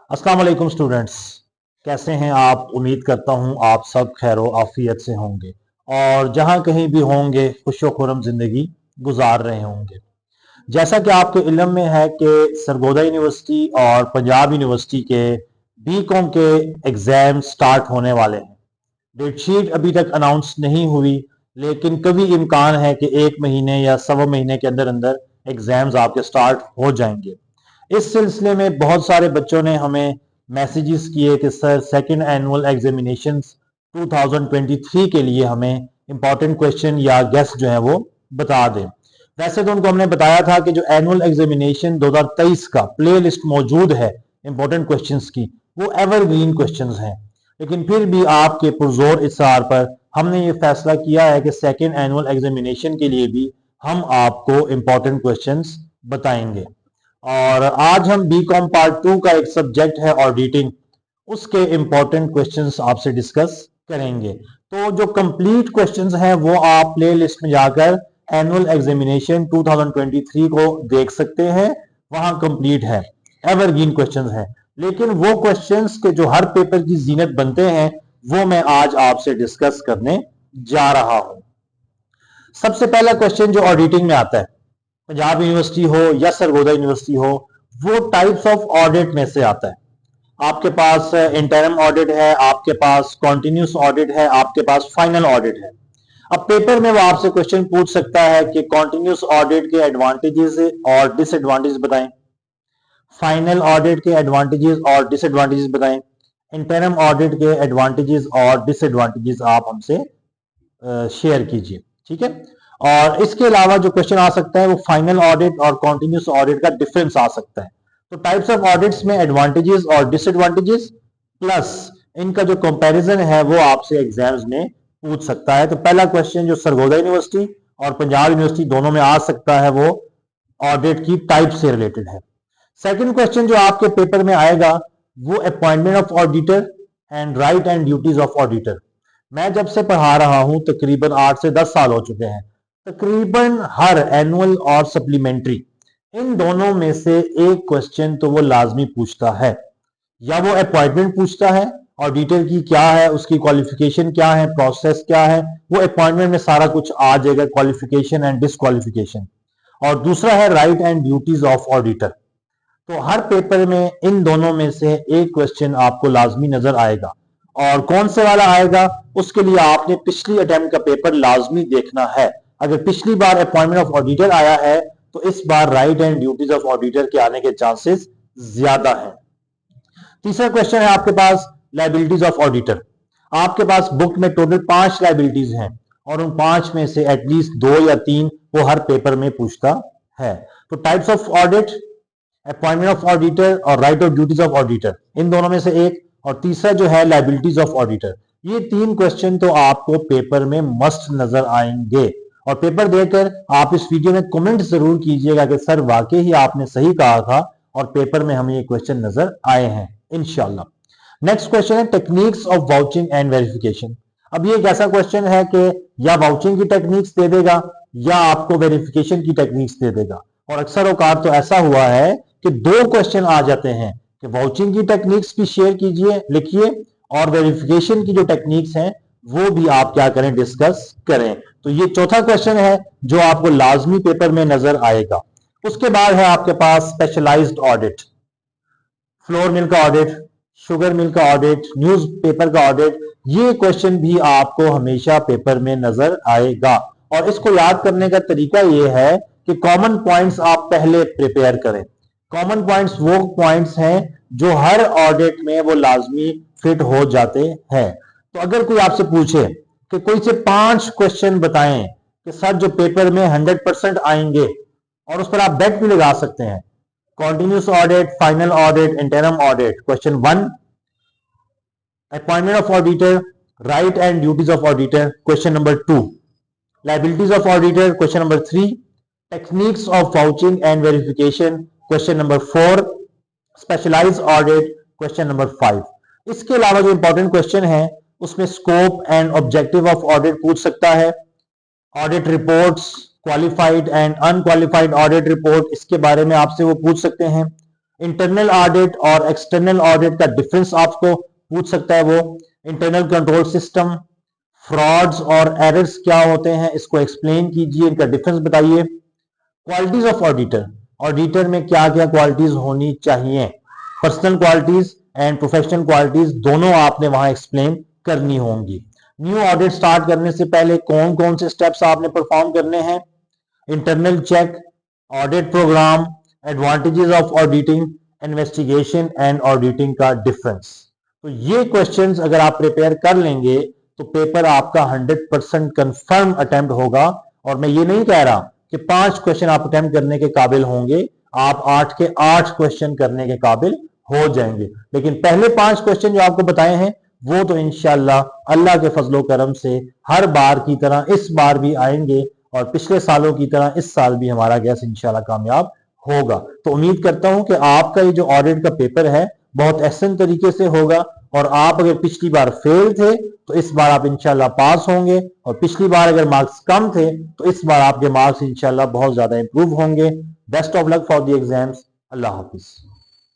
अस्सलाम वालेकुम स्टूडेंट्स, कैसे हैं आप। उम्मीद करता हूं आप सब खैर आफियत से होंगे और जहां कहीं भी होंगे खुशो खुरम जिंदगी गुजार रहे होंगे। जैसा कि आपके इल्म में है कि सरगोदा यूनिवर्सिटी और पंजाब यूनिवर्सिटी के बीकॉम के एग्जाम स्टार्ट होने वाले हैं। डेटशीट अभी तक अनाउंस नहीं हुई, लेकिन कभी इम्कान है कि 1 महीने या सवा महीने के अंदर अंदर एग्जाम्स आपके स्टार्ट हो जाएंगे। इस सिलसिले में बहुत सारे बच्चों ने हमें मैसेजेस किए कि सर सेकंड एनुअल एग्जामिनेशंस 2023 के लिए हमें इंपॉर्टेंट क्वेश्चन या गेस्ट जो है वो बता दें। वैसे तो उनको हमने बताया था कि जो एनुअल एग्जामिनेशन 2023 का प्ले लिस्ट मौजूद है इंपॉर्टेंट क्वेश्चंस की, वो एवरग्रीन क्वेश्चंस हैं, लेकिन फिर भी आपके पुरजोर इसार पर हमने ये फैसला किया है कि सेकेंड एनुअल एग्जामिनेशन के लिए भी हम आपको इंपॉर्टेंट क्वेश्चंस बताएंगे। और आज हम बीकॉम पार्ट 2 का एक सब्जेक्ट है ऑडिटिंग, उसके इंपॉर्टेंट क्वेश्चंस आपसे डिस्कस करेंगे। तो जो कंप्लीट क्वेश्चंस हैं वो आप प्ले लिस्ट में जाकर एनुअल एग्जामिनेशन 2023 को देख सकते हैं, वहां कंप्लीट है, एवरग्रीन क्वेश्चंस हैं। लेकिन वो क्वेश्चंस के जो हर पेपर की जीनत बनते हैं वो मैं आज आपसे डिस्कस करने जा रहा हूं। सबसे पहला क्वेश्चन जो ऑडिटिंग में आता है, पंजाब यूनिवर्सिटी हो या सरगोदा यूनिवर्सिटी हो, वो टाइप्स ऑफ ऑडिट में से आता है। आपके पास इंटरम ऑडिट है, आपके पास कॉन्टिन्यूस ऑडिट है, आपके पास फाइनल ऑडिट है। अब पेपर में वो आपसे क्वेश्चन पूछ सकता है कि कॉन्टिन्यूस ऑडिट के एडवांटेजेस और डिसएडवांटेजेस बताएं, फाइनल ऑडिट के एडवांटेजेस और डिसएडवांटेजेस बताएं, इंटरम ऑडिट के एडवांटेजेस और डिसएडवांटेजेस आप हमसे शेयर कीजिए। ठीक है। और इसके अलावा जो क्वेश्चन आ सकता है वो फाइनल ऑडिट और कॉन्टिन्यूस ऑडिट का डिफरेंस आ सकता है। तो टाइप्स ऑफ ऑडिट्स में एडवांटेजेस और डिसएडवांटेजेस प्लस इनका जो कंपैरिजन है वो आपसे एग्जाम्स में पूछ सकता है। तो पहला क्वेश्चन जो सरगोदा यूनिवर्सिटी और पंजाब यूनिवर्सिटी दोनों में आ सकता है वो ऑडिट की टाइप से रिलेटेड है। सेकंड क्वेश्चन जो आपके पेपर में आएगा वो appointment of auditor and right and duties of auditor. मैं जब से पढ़ा रहा हूं तकरीबन 8 से 10 साल हो चुके हैं, तकरीबन हर एनुअल और सप्लीमेंट्री इन दोनों में से एक क्वेश्चन तो वो लाजमी पूछता है। या वो अपॉइंटमेंट पूछता है, ऑडिटर की क्या है, उसकी क्वालिफिकेशन क्या है, प्रोसेस क्या है, वो अपॉइंटमेंट में सारा कुछ आ जाएगा, क्वालिफिकेशन एंड डिसक्वालिफिकेशन। और दूसरा है right and duties of auditor. तो हर पेपर में इन दोनों में से एक क्वेश्चन आपको लाजमी नजर आएगा। और कौन से वाला आएगा उसके लिए आपने पिछली अटेम्प्ट का पेपर लाजमी देखना है। अगर पिछली बार अपॉइंटमेंट ऑफ ऑडिटर आया है तो इस बार right and duties of auditor के आने के चांसेस ज्यादा हैं। तीसरा क्वेश्चन है आपके पास लाइबिलिटीज ऑफ ऑडिटर। आपके पास बुक में टोटल 5 लाइबिलिटीज हैं और उन 5 में से एटलीस्ट 2 या 3 वो हर पेपर में पूछता है। तो types of audit, appointment of auditor और right of duties of auditor, इन दोनों में से एक, और तीसरा जो है लाइबिलिटीज ऑफ ऑडिटर। ये 3 क्वेश्चन तो आपको पेपर में मस्ट नजर आएंगे। और पेपर देकर आप इस वीडियो में कमेंट जरूर कीजिएगा कि सर वाकई ही आपने सही कहा था और पेपर में हमें ये क्वेश्चन नजर आए हैं इंशाल्लाह। नेक्स्ट क्वेश्चन है techniques of vouching and verification. अब ये एक ऐसा क्वेश्चन है कि या वाउचिंग की टेक्निक्स दे देगा या आपको वेरिफिकेशन की टेक्निक्स दे देगा। और अक्सर औकात तो ऐसा हुआ है कि 2 क्वेश्चन आ जाते हैं कि वाउचिंग की टेक्निक्स भी शेयर कीजिए, लिखिए, और वेरिफिकेशन की जो टेक्निक्स हैं वो भी आप क्या करें, डिस्कस करें। तो ये चौथा क्वेश्चन है जो आपको लाजमी पेपर में नजर आएगा। उसके बाद है आपके पास स्पेशलाइज्ड ऑडिट, फ्लोर मिल का ऑडिट, शुगर मिल का ऑडिट, न्यूज पेपर का ऑडिट। ये क्वेश्चन भी आपको हमेशा पेपर में नजर आएगा। और इसको याद करने का तरीका ये है कि कॉमन पॉइंट्स आप पहले प्रिपेयर करें। कॉमन पॉइंट्स वो पॉइंट्स हैं जो हर ऑडिट में वो लाजमी फिट हो जाते हैं। तो अगर कोई आपसे पूछे कि कोई से 5 क्वेश्चन बताएं कि सर जो पेपर में 100% आएंगे, और उस पर आप बेट भी लगा सकते हैं, continuous audit, final audit, interim audit. Question 1 appointment of auditor, right and duties of auditor. Question number 2 liabilities of auditor, question number 3 techniques of vouching and verification, question number 4 specialized audit, question number 5। इसके अलावा जो important question है उसमें scope and objective of audit पूछ सकता है, audit reports, qualified and unqualified audit report, इसके बारे में आपसे वो पूछ सकते हैं, इंटरनल ऑडिट और एक्सटर्नल ऑडिट का डिफरेंस आपको पूछ सकता है वो। इंटरनल कंट्रोल सिस्टम, फ्रॉड्स और एरर्स क्या होते हैं, इसको एक्सप्लेन कीजिए, इनका डिफरेंस बताइए। क्वालिटीज ऑफ ऑडिटर, ऑडिटर में क्या क्या क्वालिटीज होनी चाहिए, personal qualities and professional qualities दोनों आपने वहां एक्सप्लेन करनी होंगी। न्यू ऑडिट स्टार्ट करने से पहले कौन कौन से स्टेप्स आपने परफॉर्म करने हैं, internal check, audit program, advantages of auditing, investigation and auditing का डिफरेंस। तो ये क्वेश्चंस अगर आप प्रिपेयर कर लेंगे तो पेपर आपका 100% कंफर्म अटेम्प्ट होगा। और मैं ये नहीं कह रहा कि 5 क्वेश्चन आप अटेम्प्ट करने के काबिल होंगे, आप 8 के 8 क्वेश्चन करने के काबिल हो जाएंगे, लेकिन पहले 5 क्वेश्चन जो आपको बताए हैं वो तो इंशाल्लाह अल्लाह के फजलो करम से हर बार की तरह इस बार भी आएंगे और पिछले सालों की तरह इस साल भी हमारा गैस इंशाल्लाह कामयाब होगा। तो उम्मीद करता हूं कि आपका ये जो ऑडिट का पेपर है बहुत आसान तरीके से होगा, और आप अगर पिछली बार फेल थे तो इस बार आप इंशाल्लाह पास होंगे, और पिछली बार अगर मार्क्स कम थे तो इस बार आपके मार्क्स इंशाल्लाह बहुत ज्यादा इंप्रूव होंगे। Best of luck for the exams. Allah Hafiz.